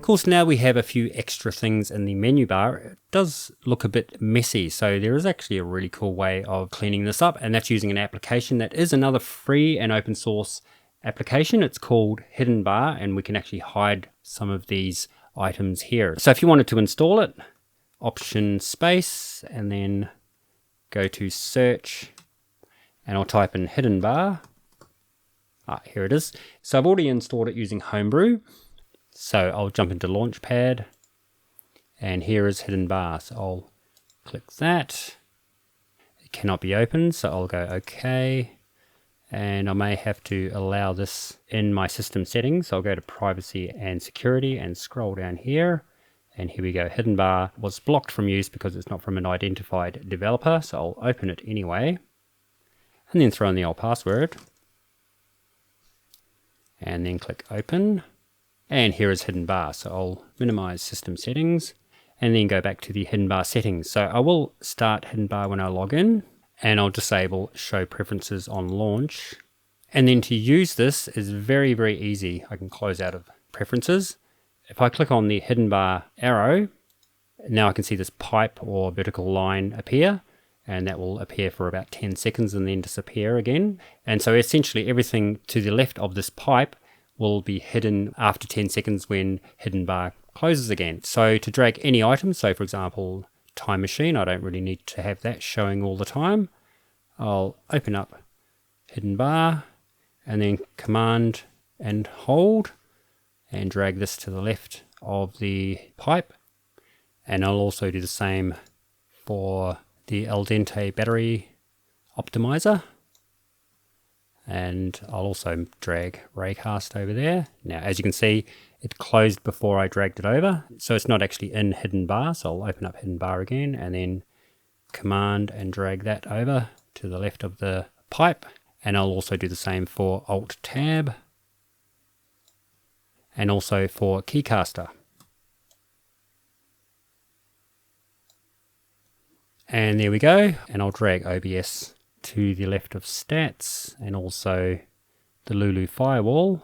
course, now we have a few extra things in the menu bar. It does look a bit messy, so there is actually a really cool way of cleaning this up, and that's using an application that is another free and open source application. It's called Hidden Bar, and we can actually hide some of these items here. So if you wanted to install it, Option space, and then go to search, and I'll type in Hidden Bar. Here it is. So I've already installed it using Homebrew. So I'll jump into Launchpad, and here is Hidden Bar. So I'll click that. It cannot be opened, so I'll go OK. And I may have to allow this in my system settings. So I'll go to Privacy and Security and scroll down here. And here we go. Hidden Bar was blocked from use because it's not from an identified developer. So I'll open it anyway. And then throw in the old password. And then click Open. And here is Hidden Bar. So I'll minimize system settings and then go back to the Hidden Bar settings. So I will start Hidden Bar when I log in, and I'll disable Show Preferences on launch. And then to use this is very, very easy. I can close out of Preferences. If I click on the Hidden Bar arrow, now I can see this pipe or vertical line appear, and that will appear for about 10 seconds and then disappear again. And so essentially everything to the left of this pipe will be hidden after 10 seconds when Hidden Bar closes again. So to drag any item, so for example, Time Machine, I don't really need to have that showing all the time. I'll open up Hidden Bar and then Command and hold and drag this to the left of the pipe. And I'll also do the same for the Al Dente battery optimizer. And I'll also drag Raycast over there. Now, as you can see, it closed before I dragged it over. So it's not actually in Hidden Bar. So I'll open up Hidden Bar again and then Command and drag that over to the left of the pipe. And I'll also do the same for Alt Tab and also for Keycaster. And there we go. And I'll drag OBS to the left of Stats and also the Lulu Firewall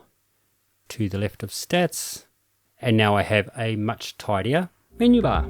to the left of Stats. And now I have a much tidier menu bar.